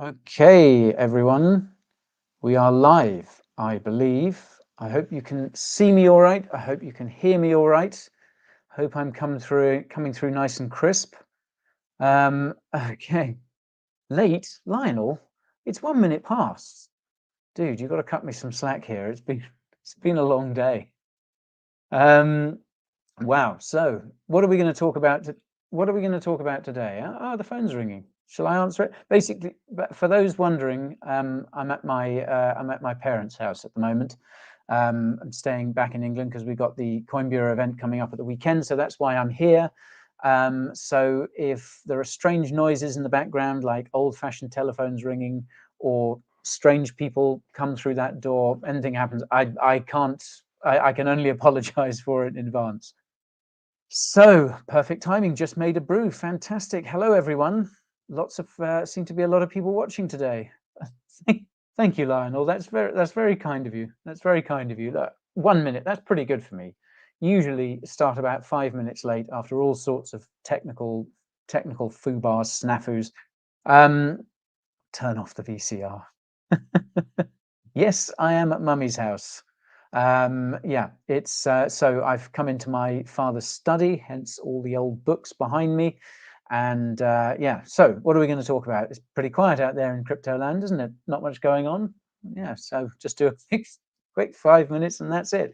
Okay, everyone, we are live, I believe. I hope you can see me all right. I hope you can hear me all right. Hope I'm coming through nice and crisp. Okay. Late, Lionel. It's 1 minute past. Dude, you've got to cut me some slack here. It's been a long day. Wow. So, what are we going to talk about? What are we going to talk about today? Oh, the phone's ringing. Shall I answer it? Basically, but for those wondering, I'm at my parents' house at the moment. I'm staying back in England because we've got the coinbureau event coming up at the weekend, so that's why I'm here. So if there are strange noises in the background, like old-fashioned telephones ringing or strange people come through that door, anything happens, I can't. I can only apologize for it in advance. So, perfect timing, just made a brew. Fantastic. Hello, everyone. Lots of seem to be a lot of people watching today. Thank thank you, Lionel. That's very kind of you. That's very kind of you. Look, 1 minute, that's pretty good for me. Usually start about 5 minutes late after all sorts of technical foobars, snafus. Um, Turn off the VCR. Yes, I am at Mummy's house. Yeah, it's so I've come into my father's study, hence all the old books behind me. And yeah, so what are we going to talk about? It's pretty quiet out there in crypto land, isn't it? Not much going on. Yeah, so just do a quick 5 minutes and that's it.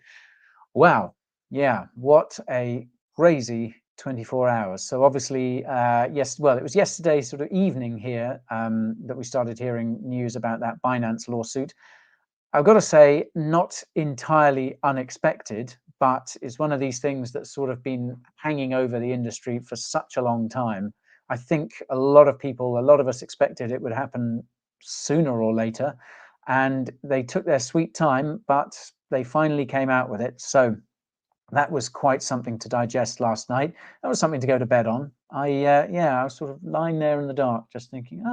Wow. Yeah, what a crazy 24 hours. So obviously, yes, well, it was yesterday sort of evening here that we started hearing news about that Binance lawsuit. I've got to say, not entirely unexpected, but it's one of these things that's sort of been hanging over the industry for such a long time. I think a lot of people, a lot of us expected it would happen sooner or later, and they took their sweet time, but they finally came out with it. So that was quite something to digest last night. That was something to go to bed on. Yeah, I was sort of lying there in the dark, just thinking,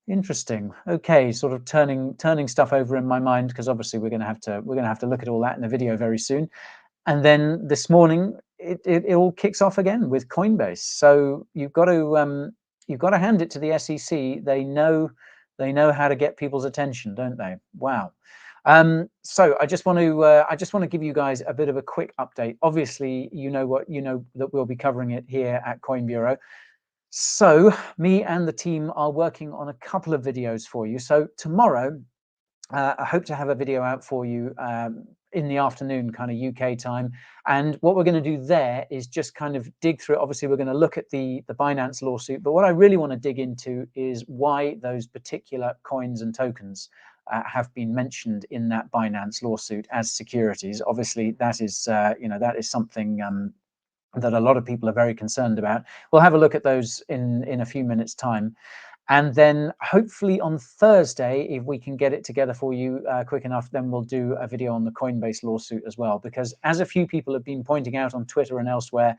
interesting. Okay, sort of turning stuff over in my mind because obviously we're gonna have to look at all that in a video very soon. And then this morning it all kicks off again with Coinbase. So you've got to hand it to the SEC. They know how to get people's attention, don't they? Wow. So I just want to give you guys a bit of a quick update. Obviously, you know that we'll be covering it here at Coin Bureau. So me and the team are working on a couple of videos for you. So tomorrow, I hope to have a video out for you in the afternoon, kind of UK time. And what we're going to do there is just kind of dig through it. Obviously, we're going to look at the Binance lawsuit, but what I really want to dig into is why those particular coins and tokens have been mentioned in that Binance lawsuit as securities. Obviously, that is something that a lot of people are very concerned about. We'll have a look at those in a few minutes' time. And then hopefully on Thursday, if we can get it together for you quick enough, then we'll do a video on the Coinbase lawsuit as well. Because as a few people have been pointing out on Twitter and elsewhere,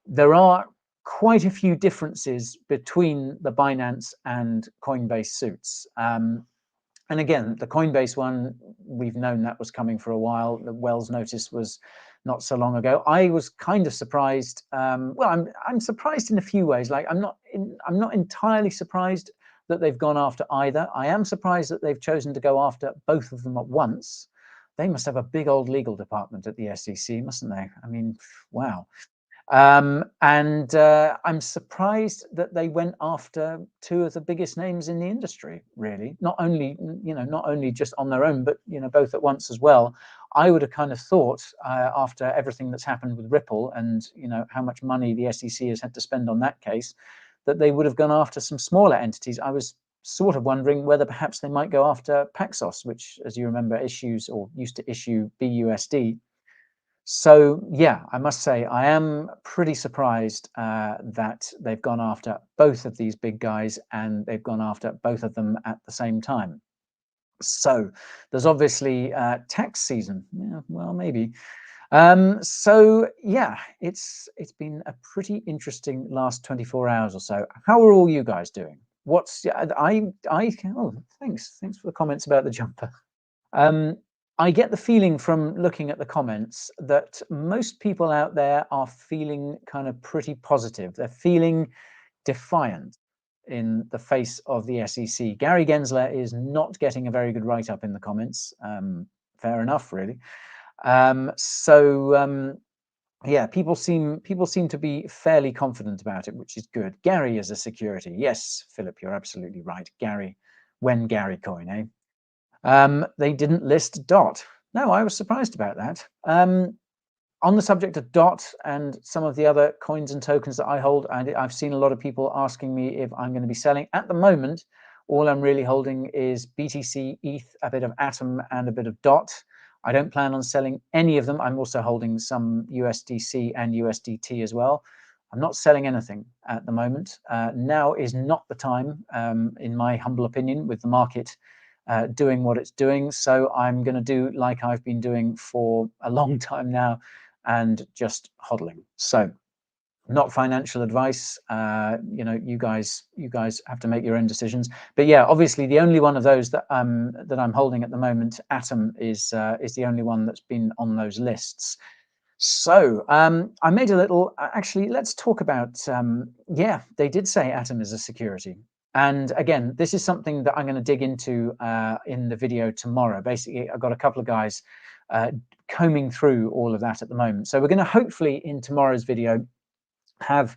there are quite a few differences between the Binance and Coinbase suits. And again, the Coinbase one, we've known that was coming for a while. The Wells notice was not so long ago. I was kind of surprised. Well, I'm surprised in a few ways. Like I'm not entirely surprised that they've gone after either. I am surprised that they've chosen to go after both of them at once. They must have a big old legal department at the SEC, mustn't they? I mean, wow. And I'm surprised that they went after two of the biggest names in the industry. Really, not only just on their own, but both at once as well. I would have kind of thought after everything that's happened with Ripple and how much money the SEC has had to spend on that case, that they would have gone after some smaller entities. I was sort of wondering whether perhaps they might go after Paxos, which, as you remember, issues or used to issue BUSD. So yeah, I must say I am pretty surprised that they've gone after both of these big guys and they've gone after both of them at the same time. So there's obviously tax season. Yeah, well, maybe. So yeah, it's been a pretty interesting last 24 hours or so. How are all you guys doing? What's I oh, thanks for the comments about the jumper. Um, I get the feeling from looking at the comments that most people out there are feeling kind of pretty positive. They're feeling defiant. in the face of the SEC. Gary Gensler is not getting a very good write-up in the comments. Fair enough, really. Yeah, people seem to be fairly confident about it, which is good. Gary is a security. Yes, Philip, you're absolutely right. Gary, when Gary coin, eh? They didn't list DOT. No, I was surprised about that. On the subject of DOT and some of the other coins and tokens that I hold, I've seen a lot of people asking me if I'm going to be selling. At the moment, all I'm really holding is BTC, ETH, a bit of Atom, and a bit of DOT. I don't plan on selling any of them. I'm also holding some USDC and USDT as well. I'm not selling anything at the moment. Now is not the time, in my humble opinion, with the market doing what it's doing. So I'm going to do like I've been doing for a long time now, and just hodling. So not financial advice. You guys have to make your own decisions. But yeah, obviously the only one of those that I'm holding at the moment, Atom, is the only one that's been on those lists. So I made a little. Actually, let's talk about. Yeah, they did say Atom is a security. And again, this is something that I'm going to dig into in the video tomorrow. Basically, I've got a couple of guys combing through all of that at the moment. So we're going to hopefully in tomorrow's video have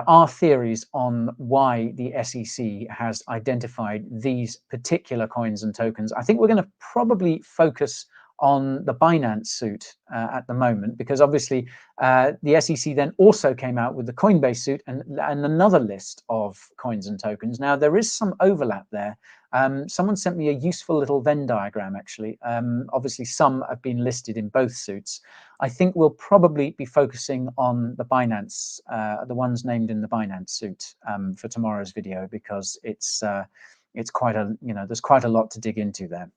our theories on why the SEC has identified these particular coins and tokens. I think we're going to probably focus on the Binance suit at the moment, because obviously the SEC then also came out with the Coinbase suit and another list of coins and tokens. Now there is some overlap there. Someone sent me a useful little Venn diagram, actually. Obviously some have been listed in both suits. I think we'll probably be focusing on the Binance, the ones named in the Binance suit for tomorrow's video, because it's quite a, there's quite a lot to dig into there.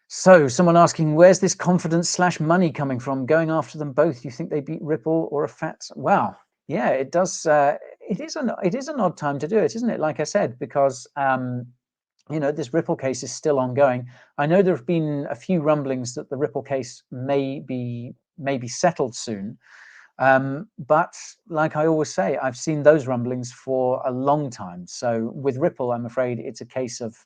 So someone asking, where's this confidence / money coming from? Going after them both. You think they beat Ripple or a fat? Wow. Yeah, it does. It is an odd time to do it, isn't it? Like I said, because this Ripple case is still ongoing. I know there have been a few rumblings that the Ripple case may be settled soon. But like I always say, I've seen those rumblings for a long time. So with Ripple, I'm afraid it's a case of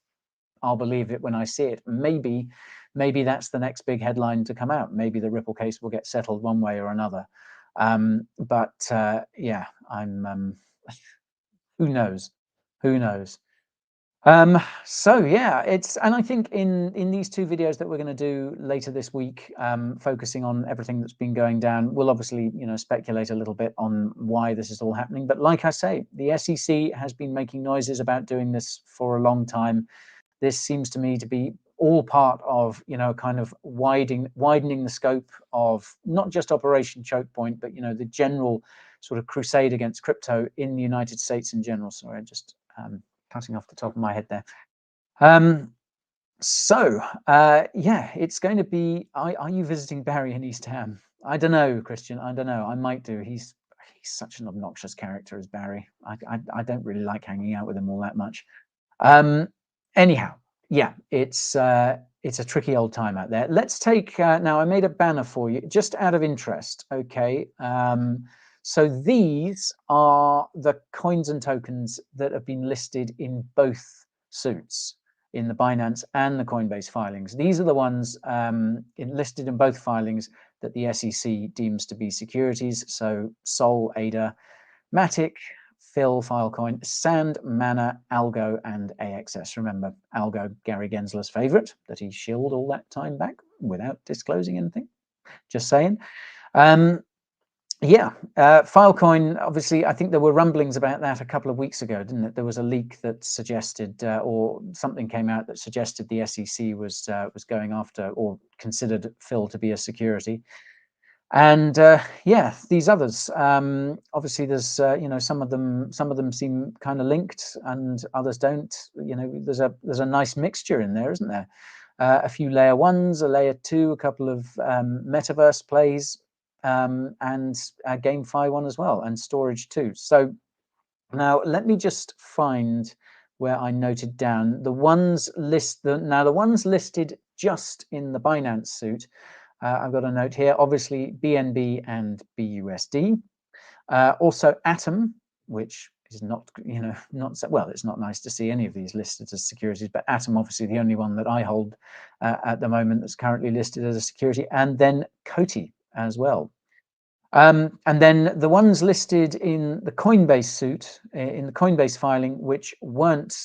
I'll believe it when I see it. Maybe that's the next big headline to come out. Maybe the Ripple case will get settled one way or another. Yeah, I'm. Who knows? Who knows? So yeah, and I think in these two videos that we're going to do later this week, focusing on everything that's been going down, we'll obviously speculate a little bit on why this is all happening. But like I say, the SEC has been making noises about doing this for a long time. This seems to me to be all part of kind of widening the scope of not just Operation Choke Point, but the general sort of crusade against crypto in the United States in general. Sorry, just cutting off the top of my head there. Yeah, it's going to be. Are you visiting Barry in East Ham? I don't know, Christian. I don't know. I might do. He's such an obnoxious character as Barry. I don't really like hanging out with him all that much. Anyhow, yeah, it's a tricky old time out there. Let's take now. I made a banner for you just out of interest. Okay. So these are the coins and tokens that have been listed in both suits, in the Binance and the Coinbase filings. These are the ones listed in both filings that the SEC deems to be securities. So Sol, ADA, Matic, Phil, Filecoin, Sand, Mana, Algo, and AXS. Remember, Algo, Gary Gensler's favorite, that he shilled all that time back without disclosing anything. Just saying. Yeah, Filecoin, obviously, I think there were rumblings about that a couple of weeks ago, didn't it? There was a leak that suggested, or something came out that suggested the SEC was going after or considered Phil to be a security. And yeah, these others, obviously, there's some of them seem kind of linked, and others don't. There's a nice mixture in there, isn't there? A few layer ones, a layer two, a couple of metaverse plays. And a GameFi one as well, and storage too. So now let me just find where I noted down the ones the ones listed just in the Binance suit. I've got a note here, obviously BNB and BUSD. Also Atom, which not, not so well. It's not nice to see any of these listed as securities, but Atom, obviously, the only one that I hold at the moment that's currently listed as a security, and then Coty as well. And then the ones listed in the Coinbase suit, in the Coinbase filing, which weren't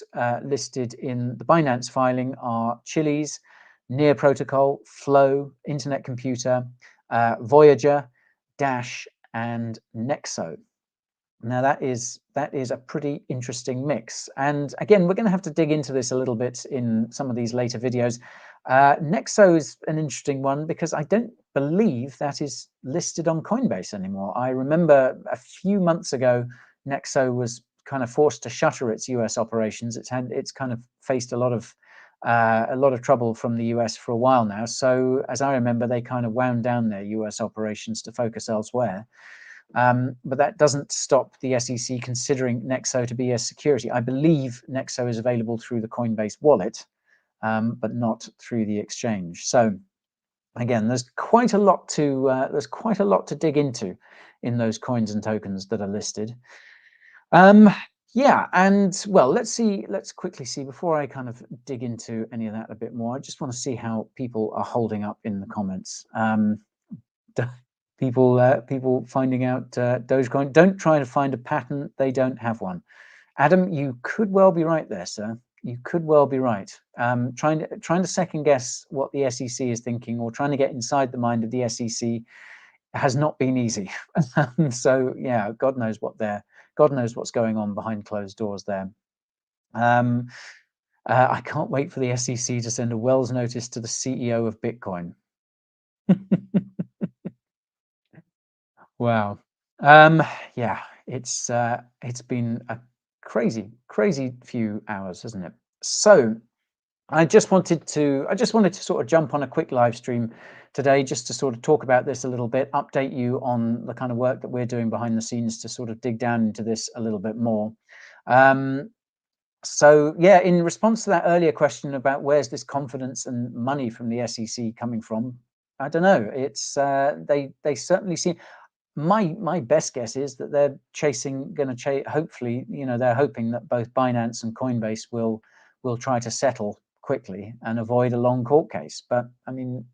listed in the Binance filing, are Chiliz, Near Protocol, Flow, Internet Computer, Voyager, Dash, and Nexo. Now that is a pretty interesting mix. And again, we're going to have to dig into this a little bit in some of these later videos. Nexo is an interesting one because I don't believe that is listed on Coinbase anymore. I remember a few months ago, Nexo was kind of forced to shutter its US operations. It's kind of faced a lot of trouble from the US for a while now. So as I remember, they kind of wound down their US operations to focus elsewhere. But that doesn't stop the SEC considering Nexo to be a security. I believe Nexo is available through the Coinbase wallet, but not through the exchange. So again, there's quite a lot to dig into in those coins and tokens that are listed. Yeah, and well, let's quickly see before I kind of dig into any of that a bit more. I just want to see how people are holding up in the comments. People finding out Dogecoin. Don't try to find a pattern. They don't have one. Adam, you could well be right there, sir. You could well be right. Trying to second guess what the SEC is thinking or trying to get inside the mind of the SEC has not been easy. So yeah, God knows what's going on behind closed doors there. I can't wait for the SEC to send a Wells notice to the CEO of Bitcoin. Wow. Yeah, it's been a crazy few hours, hasn't it? So I just wanted to sort of jump on a quick live stream today just to sort of talk about this a little bit, update you on the kind of work that we're doing behind the scenes to sort of dig down into this a little bit more. So yeah, in response to that earlier question about where's this confidence and money from the SEC coming from, I don't know. It's they certainly seem. My best guess is that they're hopefully, they're hoping that both Binance and Coinbase will try to settle quickly and avoid a long court case. But I mean,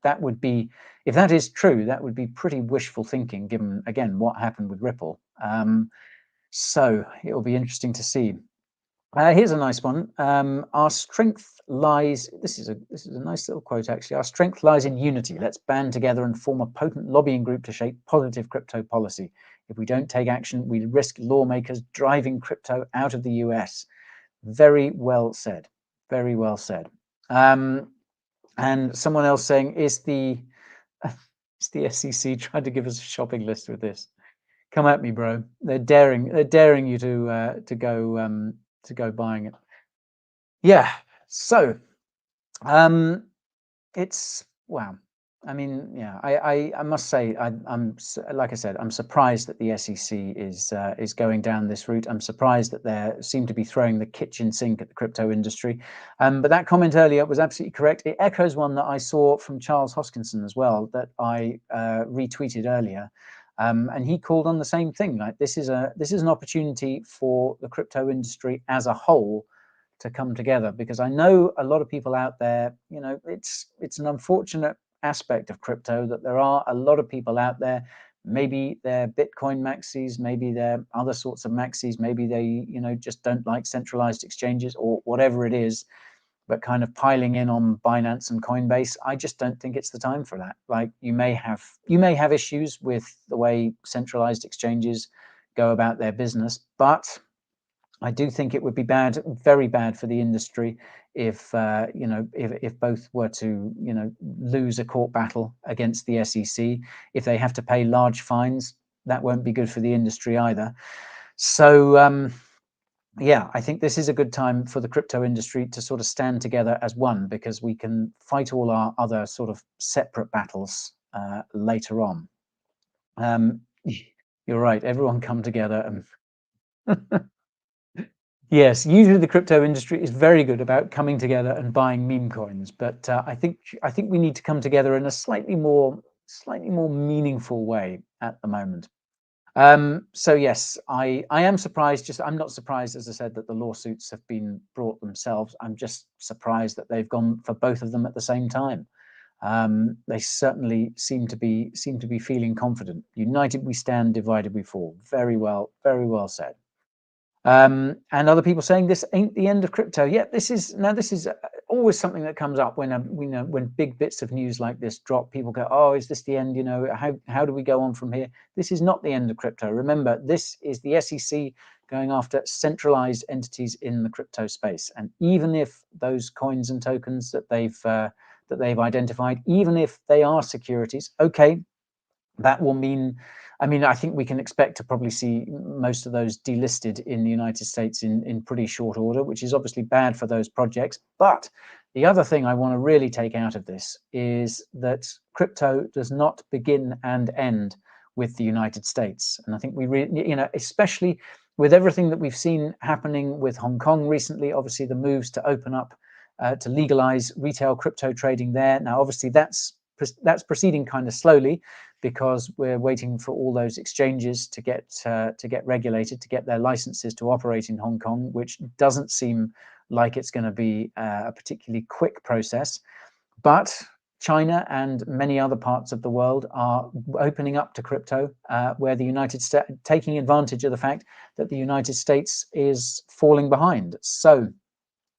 that would be, if that is true, that would be pretty wishful thinking given, again, what happened with Ripple. So it will be interesting to see. Here's a nice one. Our strength lies. This is a nice little quote, actually. Our strength lies in unity. Let's band together and form a potent lobbying group to shape positive crypto policy. If we don't take action, we risk lawmakers driving crypto out of the US. Very well said. Very well said. And someone else saying, is the SEC trying to give us a shopping list with this? Come at me, bro. They're daring you to go buying it. Yeah. So, it's wow. I mean, yeah. I must say, I'm like I said, I'm surprised that the SEC is going down this route. I'm surprised that they seem to be throwing the kitchen sink at the crypto industry. But that comment earlier was absolutely correct. It echoes one that I saw from Charles Hoskinson as well that I retweeted earlier. And he called on the same thing. Like this is an opportunity for the crypto industry as a whole to come together, because I know a lot of people out there, it's an unfortunate aspect of crypto that there are a lot of people out there. Maybe they're Bitcoin maxis, maybe they're other sorts of maxis, maybe they, just don't like centralized exchanges or whatever it is, but kind of piling in on Binance and Coinbase. I just don't think it's the time for that. Like you may have issues with the way centralized exchanges go about their business, but I do think it would be bad, very bad for the industry if if both were to lose a court battle against the SEC. If they have to pay large fines, that won't be good for the industry either. So yeah, I think this is a good time for the crypto industry to sort of stand together as one, because we can fight all our other sort of separate battles later on. You're right. Everyone come together and yes, usually the crypto industry is very good about coming together and buying meme coins, but I think we need to come together in a slightly more meaningful way at the moment. So yes, I am surprised. I'm not surprised, as I said, that the lawsuits have been brought themselves. I'm just surprised that they've gone for both of them at the same time. They certainly seem to be feeling confident. United we stand, divided we fall. Very well said. And other people saying this ain't the end of crypto. Yeah, this is always something that comes up when when big bits of news like this drop. People go, "Oh, is this the end? How do we go on from here?" This is not the end of crypto. Remember, this is the SEC going after centralized entities in the crypto space, and even if those coins and tokens that they've identified, even if they are securities, okay, that will mean, I think we can expect to probably see most of those delisted in the United States in pretty short order, which is obviously bad for those projects. But the other thing I want to really take out of this is that crypto does not begin and end with the United States. And I think especially with everything that we've seen happening with Hong Kong recently, obviously the moves to open up, to legalize retail crypto trading there. Now, obviously that's proceeding kind of slowly, because we're waiting for all those exchanges to get regulated, to get their licenses to operate in Hong Kong, which doesn't seem like it's going to be a particularly quick process. But China and many other parts of the world are opening up to crypto, where the United States, taking advantage of the fact that the United States is falling behind. So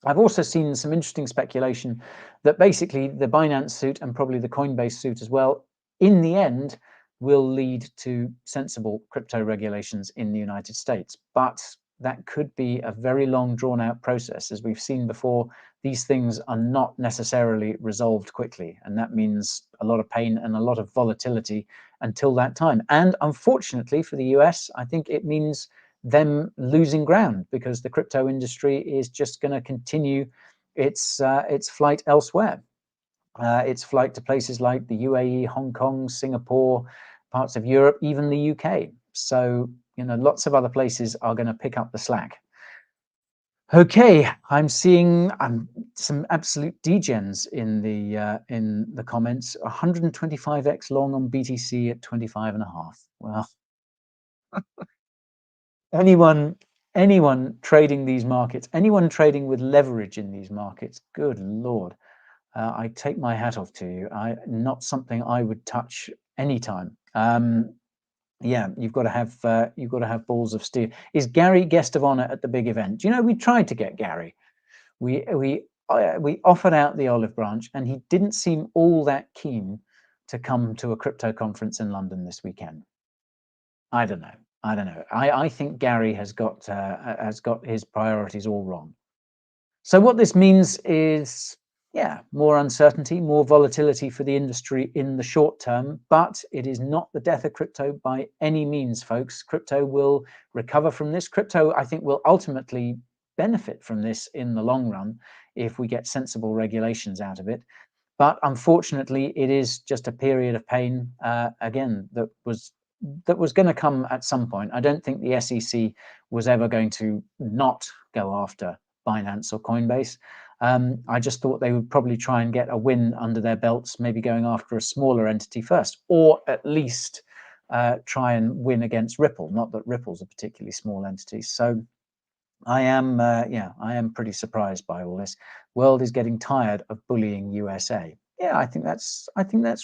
I've also seen some interesting speculation that basically the Binance suit, and probably the Coinbase suit as well, in the end will lead to sensible crypto regulations in the United States. But that could be a very long, drawn out process. As we've seen before, these things are not necessarily resolved quickly. And that means a lot of pain and a lot of volatility until that time. And unfortunately for the US, I think it means them losing ground, because the crypto industry is just going to continue its flight elsewhere, its flight to places like the UAE, Hong Kong, Singapore, parts of Europe, even the UK. So lots of other places are going to pick up the slack. Okay, I'm seeing some absolute degens in the comments. 125x long on BTC at 25.5. Well, anyone trading these markets, anyone trading with leverage in these markets, good Lord, I take my hat off to you. Not something I would touch anytime. Yeah, you've got to have balls of steel. Is Gary guest of honor at the big event? Do you know, we tried to get Gary. We offered out the olive branch, and he didn't seem all that keen to come to a crypto conference in London this weekend. I don't know. I think Gary has got his priorities all wrong. So what this means is, yeah, more uncertainty, more volatility for the industry in the short term, but it is not the death of crypto by any means, folks. Crypto will recover from this. Crypto, I think, will ultimately benefit from this in the long run if we get sensible regulations out of it. But unfortunately, it is just a period of pain, again, that was going to come at some point. I don't think the SEC was ever going to not go after Binance or Coinbase. I just thought they would probably try and get a win under their belts, maybe going after a smaller entity first, or at least try and win against Ripple. Not that Ripple's a particularly small entity. So I am pretty surprised by all this. World is getting tired of bullying USA. Yeah, I think that's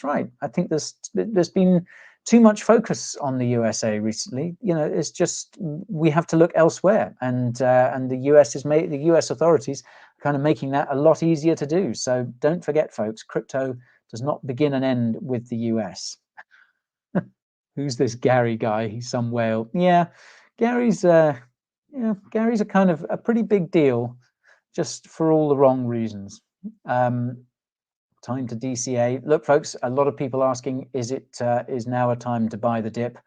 right. I think there's been too much focus on the USA recently. It's just, we have to look elsewhere, and the US authorities are kind of making that a lot easier to do. So don't forget, folks, crypto does not begin and end with the US. Who's this Gary guy? He's some whale. Yeah, Gary's Gary's a kind of a pretty big deal, just for all the wrong reasons. Time to DCA. Look, folks, a lot of people asking, is now a time to buy the dip?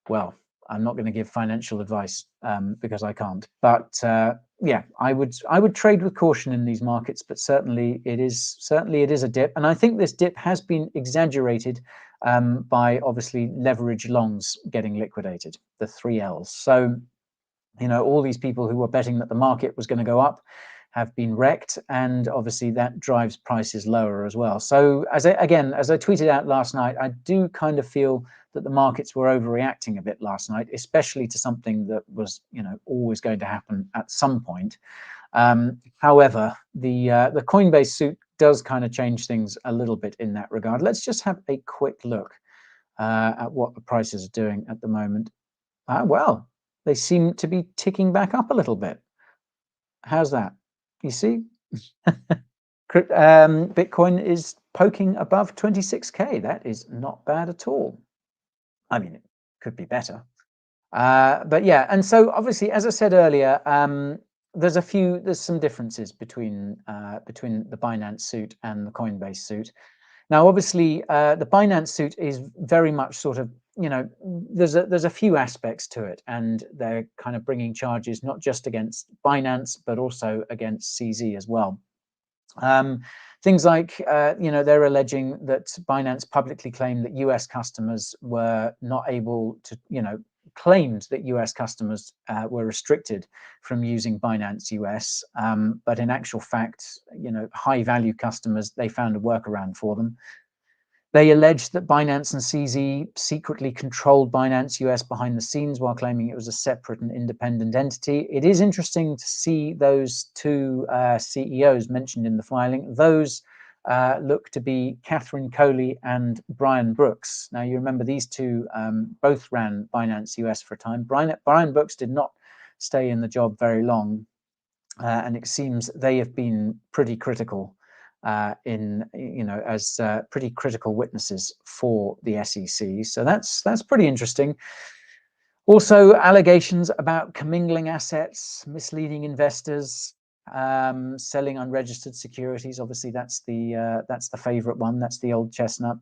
Well, I'm not going to give financial advice, because I can't. But yeah, I would trade with caution in these markets. But certainly it is a dip, and I think this dip has been exaggerated by obviously leverage longs getting liquidated, the 3Ls. So all these people who were betting that the market was going to go up have been wrecked, and obviously that drives prices lower as well. So as I tweeted out last night, I do kind of feel that the markets were overreacting a bit last night, especially to something that was, always going to happen at some point. However, the Coinbase suit does kind of change things a little bit in that regard. Let's just have a quick look at what the prices are doing at the moment. Well, they seem to be ticking back up a little bit. How's that? You see? Bitcoin is poking above 26K. That is not bad at all. I mean, it could be better. But yeah, and so obviously, as I said earlier, there's some differences between the Binance suit and the Coinbase suit. Now, obviously, the Binance suit is very much sort of, there's a few aspects to it, and they're kind of bringing charges not just against Binance but also against CZ as well. Things like, they're alleging that Binance publicly claimed that US customers were not able to, claimed that US customers were restricted from using Binance US, but in actual fact, high value customers, they found a workaround for them. They alleged that Binance and CZ secretly controlled Binance US behind the scenes while claiming it was a separate and independent entity. It is interesting to see those two CEOs mentioned in the filing. Those look to be Catherine Coley and Brian Brooks. Now, you remember these two both ran Binance US for a time. Brian Brooks did not stay in the job very long, and it seems they have been pretty critical as pretty critical witnesses for the SEC. So that's pretty interesting. Also, allegations about commingling assets, misleading investors, selling unregistered securities. Obviously, that's the favorite one. That's the old chestnut.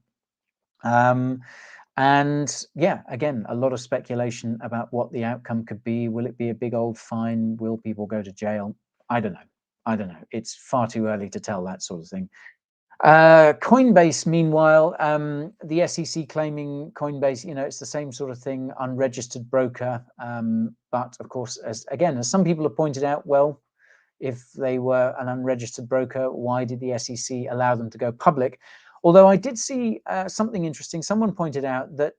And yeah, again, a lot of speculation about what the outcome could be. Will it be a big old fine? Will people go to jail? I don't know. It's far too early to tell that sort of thing. Coinbase, meanwhile, the SEC claiming Coinbase, it's the same sort of thing, unregistered broker. But of course, as some people have pointed out, well, if they were an unregistered broker, why did the SEC allow them to go public? Although I did see something interesting. Someone pointed out that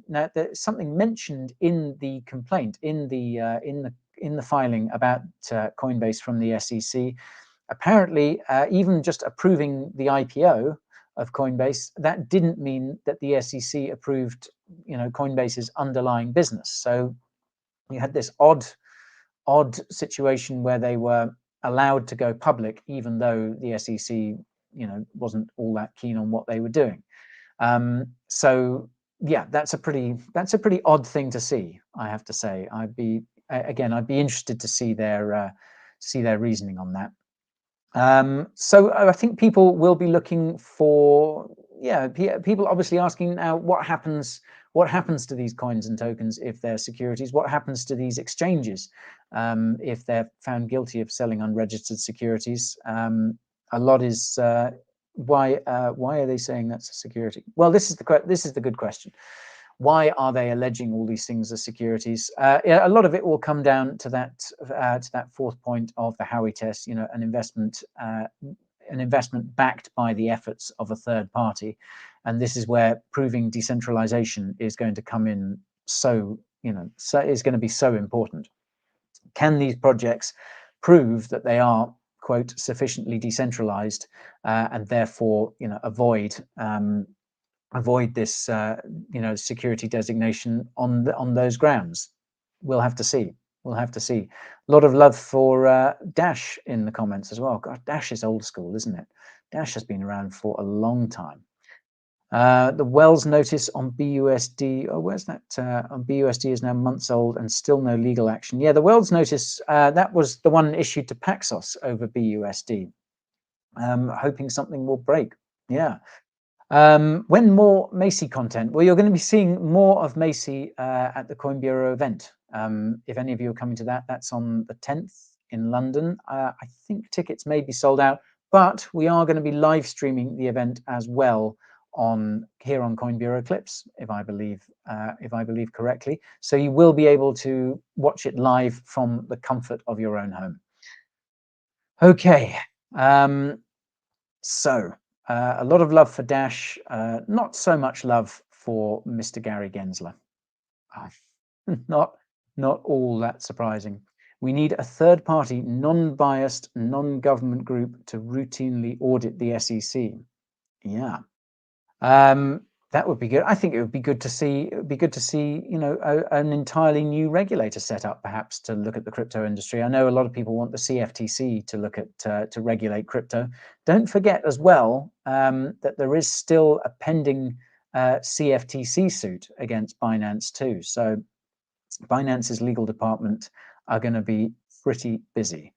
now there's something mentioned in the complaint, in the filing about Coinbase from the SEC. Apparently, even just approving the IPO of Coinbase, that didn't mean that the SEC approved, Coinbase's underlying business. So you had this odd situation where they were allowed to go public, even though the SEC, wasn't all that keen on what they were doing. So yeah, that's a pretty odd thing to see, I have to say. I'd be interested to see their reasoning on that. So I think people will be looking for, people obviously asking now, what happens to these coins and tokens if they're securities? What happens to these exchanges if they're found guilty of selling unregistered securities? A lot is why are they saying that's a security? Well, this is the good question. Why are they alleging all these things as securities? A lot of it will come down to that fourth point of the Howey test. An investment backed by the efforts of a third party, and this is where proving decentralization is going to come in. So is going to be so important. Can these projects prove that they are, quote, sufficiently decentralized, and therefore avoid this security designation on those grounds? We'll have to see. A lot of love for Dash in the comments as well. God, Dash is old school, isn't it? Dash has been around for a long time. The Wells notice on BUSD, where's that? On BUSD is now months old and still no legal action. Yeah, the Wells notice, that was the one issued to Paxos over BUSD. Hoping something will break. Yeah. When more Macy content? Well, you're going to be seeing more of Macy at the Coin Bureau event. If any of you are coming to that, that's on the 10th in London. I think tickets may be sold out, but we are going to be live streaming the event as well here on Coin Bureau Clips, if I believe correctly. So you will be able to watch it live from the comfort of your own home. Okay. So a lot of love for Dash, not so much love for Mr. Gary Gensler. Not all that surprising. We need a third-party, non-biased, non-government group to routinely audit the SEC. Yeah, that would be good. I think it would be good to see. It would be good to see, you know, an entirely new regulator set up, perhaps, to look at the crypto industry. I know a lot of people want the CFTC to look at to regulate crypto. Don't forget as well that there is still a pending CFTC suit against Binance too. So Binance's legal department are going to be pretty busy.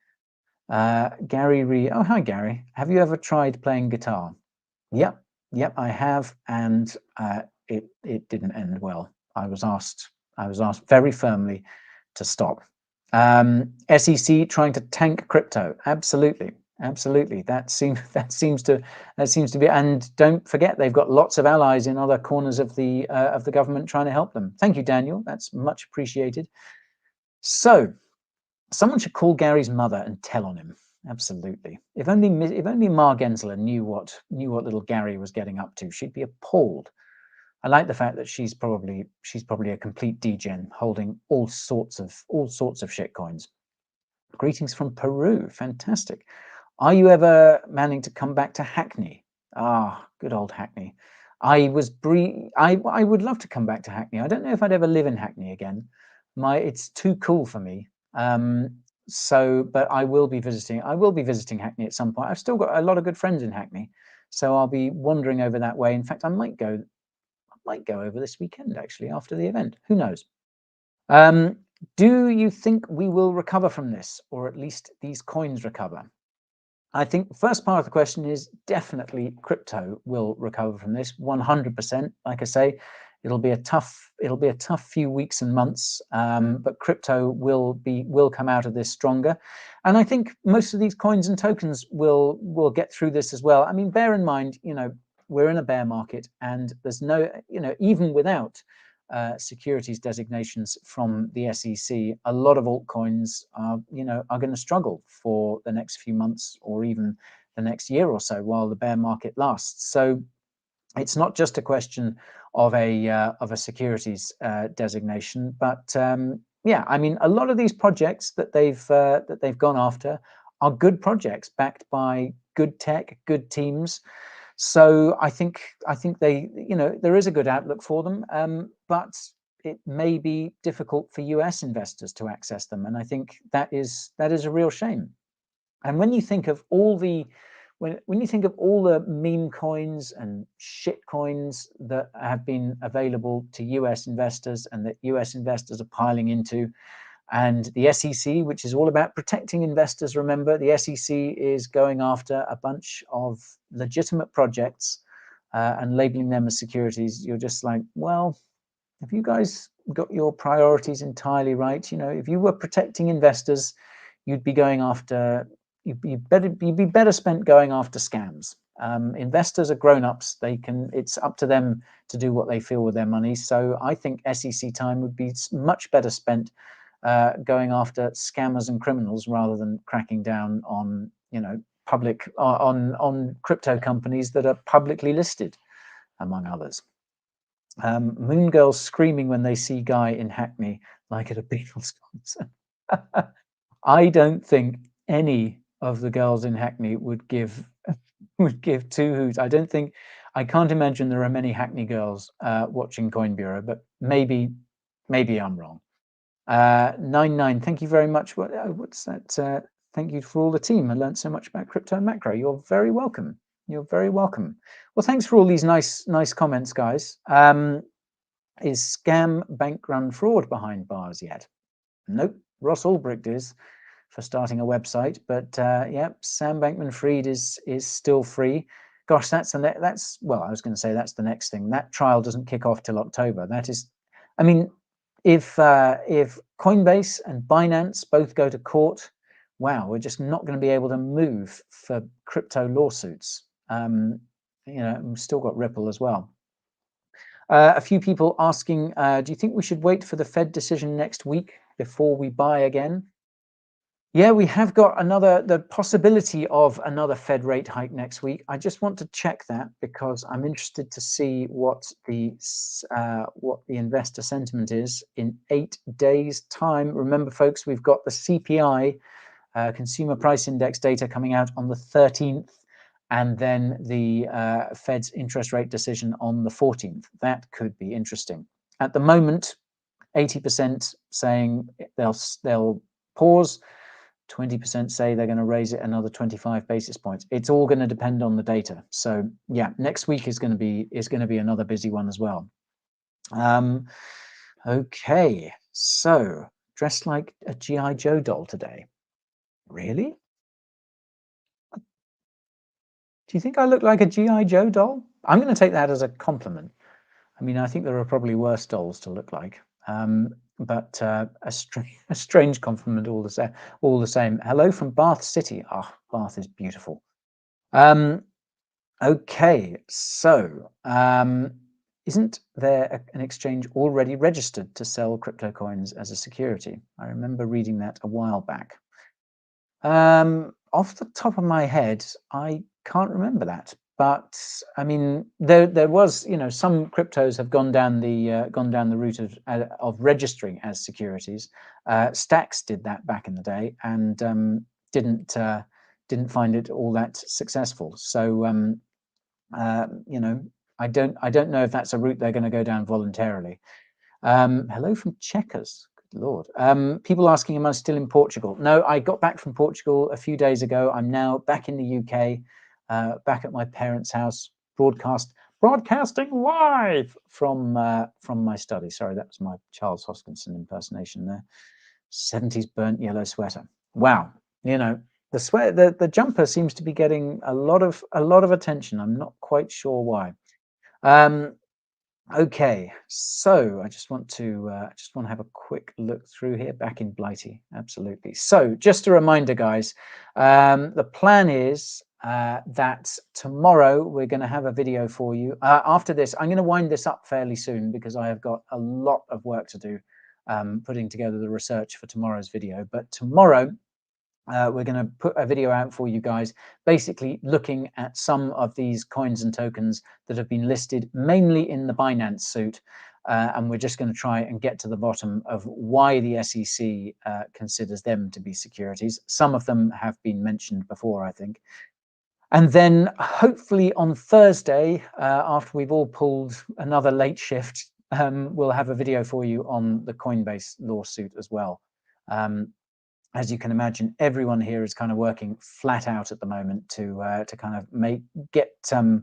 Gary Ree. Oh, hi, Gary. Have you ever tried playing guitar? Yep, I have, and it didn't end well. I was asked very firmly to stop. SEC trying to tank crypto. Absolutely. That seems to be. And don't forget, they've got lots of allies in other corners of the government trying to help them. Thank you, Daniel. That's much appreciated. So, someone should call Gary's mother and tell on him. Absolutely. If only Ma Gensler knew what little Gary was getting up to, she'd be appalled. I like the fact that she's probably a complete degen, holding all sorts of shit coins. Greetings from Peru. Fantastic. Are you ever manning to come back to Hackney? Ah, good old Hackney. I would love to come back to Hackney. I don't know if I'd ever live in Hackney again. It's too cool for me. But I will be visiting Hackney at some point. I've still got a lot of good friends in Hackney, so I'll be wandering over that way. In fact, I might go over this weekend, actually, after the event. Who knows? Do you think we will recover from this, or at least these coins recover? I think the first part of the question is definitely crypto will recover from this 100%. Like I say, it'll be a tough few weeks and months, but crypto will come out of this stronger. And I think most of these coins and tokens will get through this as well. I mean, bear in mind, you know, we're in a bear market, and there's no, you know, even without securities designations from the SEC, a lot of altcoins are going to struggle for the next few months or even the next year or so while the bear market lasts. So it's not just a question of a securities designation, but yeah, I mean, a lot of these projects that they've gone after are good projects backed by good tech, good teams. So I think they, you know, there is a good outlook for them, but it may be difficult for US investors to access them, and I think that is a real shame. And when you think of all the when you think of all the meme coins and shit coins that have been available to US investors and that US investors are piling into, and the SEC, which is all about protecting investors, remember, the SEC is going after a bunch of legitimate projects and labeling them as securities. You're just like, well, have you guys got your priorities entirely right? You know, if you were protecting investors, you'd be going after, you'd be better spent going after scams. Investors are grown-ups. It's up to them to do what they feel with their money. So I think SEC time would be much better spent going after scammers and criminals rather than cracking down on, you know, on crypto companies that are publicly listed, among others. Moon girls screaming when they see guy in Hackney like at a Beatles concert. I don't think any of the girls in Hackney would give two hoots. I can't imagine there are many Hackney girls watching Coin Bureau, but maybe I'm wrong. 99, thank you very much. What's that? Thank you for all the team. I learned so much about crypto and macro. You're very welcome. You're very welcome. Well, thanks for all these nice comments, guys. Is scam, bank run, fraud behind bars yet? Nope. Ross Ulbricht is for starting a website, but yeah, Sam Bankman-Fried is still free. Gosh, that's well, I was going to say that's the next thing. That trial doesn't kick off till October. That is, I mean, if Coinbase and Binance both go to court, wow, we're just not going to be able to move for crypto lawsuits. You know, we've still got Ripple as well. A few people asking, do you think we should wait for the Fed decision next week before we buy again? Yeah, we have got the possibility of another Fed rate hike next week. I just want to check that because I'm interested to see what the investor sentiment is in 8 days' time. Remember, folks, we've got the CPI, Consumer Price Index data coming out on the 13th, and then the Fed's interest rate decision on the 14th. That could be interesting. At the moment, 80% saying they'll pause. 20% say they're going to raise it another 25 basis points. It's all going to depend on the data. So yeah, next week is going to be another busy one as well. Okay, so dressed like a G.I. Joe doll today. Really? Do you think I look like a G.I. Joe doll? I'm going to take that as a compliment. I mean, I think there are probably worse dolls to look like. But a strange compliment all the same. Hello from Bath City. Ah, Bath is beautiful. Okay, so isn't there an exchange already registered to sell crypto coins as a security? I remember reading that a while back. Off the top of my head, I can't remember that. But I mean, there was, some cryptos have gone down the route of registering as securities. Stacks did that back in the day and didn't find it all that successful. So I don't know if that's a route they're going to go down voluntarily. Hello from Checkers. Good Lord. People asking, am I still in Portugal? No, I got back from Portugal a few days ago. I'm now back in the UK, back at my parents' house, broadcasting live from my study. Sorry, that was my Charles Hoskinson impersonation there. 70s burnt yellow sweater. Wow. The jumper seems to be getting a lot of attention. I'm not quite sure why. Okay, so I just want to have a quick look through here. Back in Blighty, absolutely. So just a reminder, guys, the plan is that tomorrow we're going to have a video for you. After this, I'm going to wind this up fairly soon because I have got a lot of work to do putting together the research for tomorrow's video. But tomorrow, we're going to put a video out for you guys, basically looking at some of these coins and tokens that have been listed mainly in the Binance suit. And we're just going to try and get to the bottom of why the SEC considers them to be securities. Some of them have been mentioned before, I think. And then hopefully on Thursday, after we've all pulled another late shift, we'll have a video for you on the Coinbase lawsuit as well. As you can imagine, everyone here is kind of working flat out at the moment to kind of get to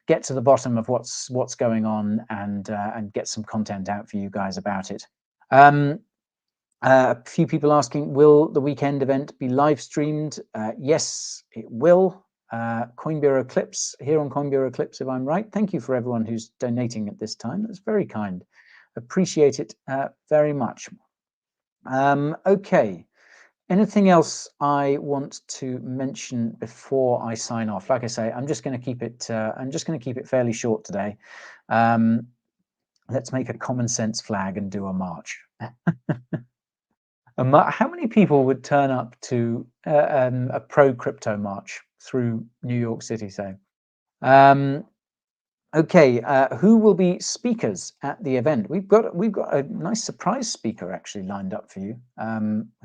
the bottom of what's going on and get some content out for you guys about it. A few people asking, will the weekend event be live streamed? Yes, it will. Coinbureau Clips here on Coinbureau Clips, if I'm right. Thank you for everyone who's donating at this time. That's very kind. Appreciate it very much. Okay. Anything else I want to mention before I sign off? Like I say, I'm just going to keep it fairly short today. Let's make a common sense flag and do a march. How many people would turn up to a pro crypto march through New York City, say? Okay, who will be speakers at the event? We've got a nice surprise speaker actually lined up for you,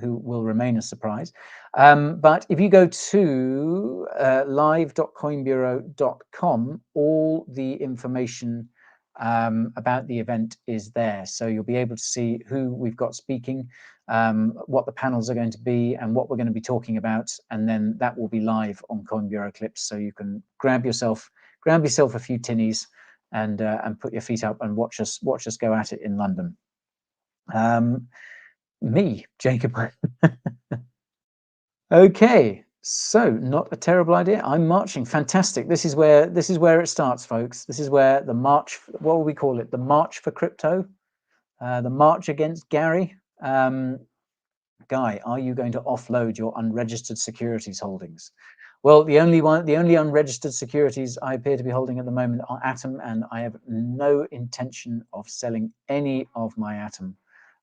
who will remain a surprise. But if you go to live.coinbureau.com, all the information about the event is there. So you'll be able to see who we've got speaking, what the panels are going to be, and what we're going to be talking about. And then that will be live on Coinbureau Clips, so you can grab yourself a few tinnies and put your feet up and watch us go at it in London. Me, Jacob. Okay, so not a terrible idea. I'm marching. Fantastic. This is where it starts, folks. This is where the march. What will we call it? The march for crypto. The march against Gary. Guy, are you going to offload your unregistered securities holdings? Well, the only unregistered securities I appear to be holding at the moment are Atom, and I have no intention of selling any of my Atom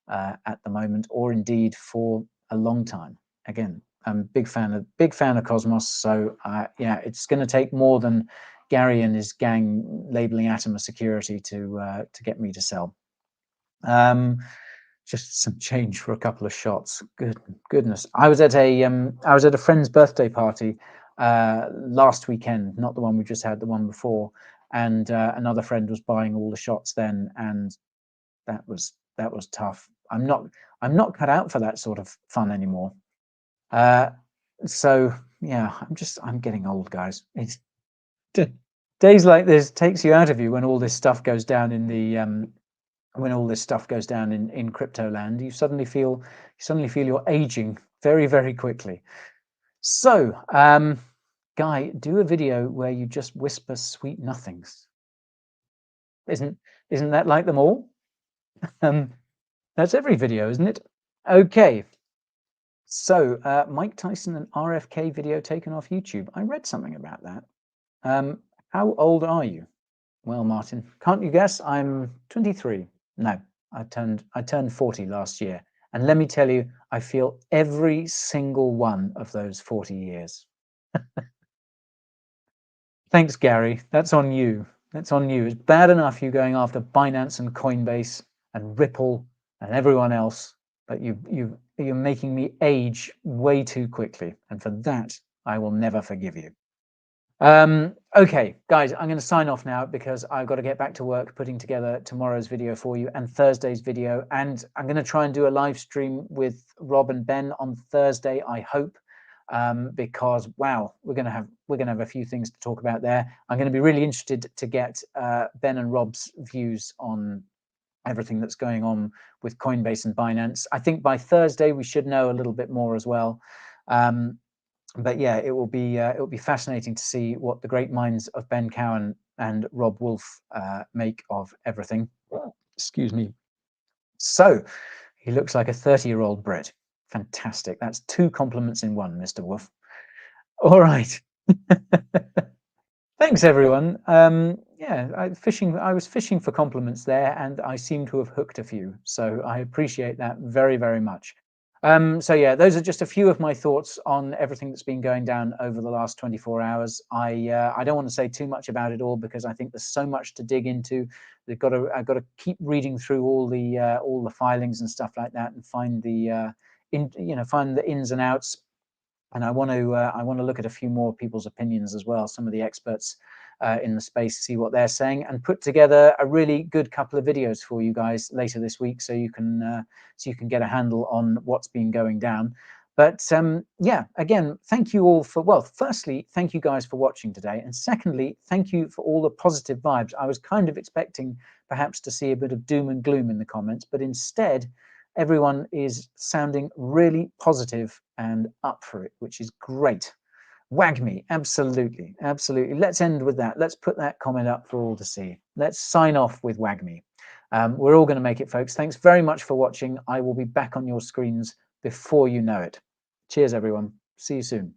at the moment, or indeed for a long time. again, I'm a big fan of Cosmos. So yeah, it's going to take more than Gary and his gang labeling Atom a security to get me to sell. Just some change for a couple of shots. Goodness, I was at a friend's birthday party last weekend, not the one we just had, the one before, and another friend was buying all the shots then, and that was tough. I'm not cut out for that sort of fun anymore. So yeah, I'm getting old, guys. It's days like this takes you out of you when all this stuff goes down in the in crypto land. You suddenly feel you're aging very, very quickly. So Guy, do a video where you just whisper sweet nothings. Isn't that like them all? That's every video, isn't it? Okay. So Mike Tyson and RFK video taken off YouTube. I read something about that. How old are you? Well, Martin, can't you guess? I'm 23. No, I turned 40 last year. And let me tell you, I feel every single one of those 40 years. Thanks, Gary. That's on you. That's on you. It's bad enough you going after Binance and Coinbase and Ripple and everyone else, but you're making me age way too quickly. And for that, I will never forgive you. Okay, guys, I'm going to sign off now because I've got to get back to work putting together tomorrow's video for you and Thursday's video. And I'm going to try and do a live stream with Rob and Ben on Thursday, I hope, because wow, we're going to have a few things to talk about there. I'm going to be really interested to get Ben and Rob's views on everything that's going on with Coinbase and Binance. I think by Thursday we should know a little bit more as well. But yeah, it will be fascinating to see what the great minds of Ben Cowan and Rob Wolf make of everything. Excuse me. So he looks like a 30-year-old Brit. Fantastic. That's 2 compliments in one, Mr. Wolf. All right. Thanks, everyone. Yeah, I was fishing for compliments there, and I seem to have hooked a few. So I appreciate that very, very much. So yeah, those are just a few of my thoughts on everything that's been going down over the last 24 hours. I don't want to say too much about it all because I think there's so much to dig into. I've got to keep reading through all the filings and stuff like that and find the find the ins and outs. And I want to look at a few more people's opinions as well, some of the experts in the space, see what they're saying, and put together a really good couple of videos for you guys later this week, so you can get a handle on what's been going down. But yeah, again, thank you all for, well, firstly, thank you guys for watching today, and secondly, thank you for all the positive vibes. I was kind of expecting perhaps to see a bit of doom and gloom in the comments, but instead, everyone is sounding really positive and up for it, which is great. Wag me, absolutely, absolutely. Let's end with that. Let's put that comment up for all to see. Let's sign off with Wag me. We're all going to make it, folks. Thanks very much for watching. I will be back on your screens before you know it. Cheers, everyone. See you soon.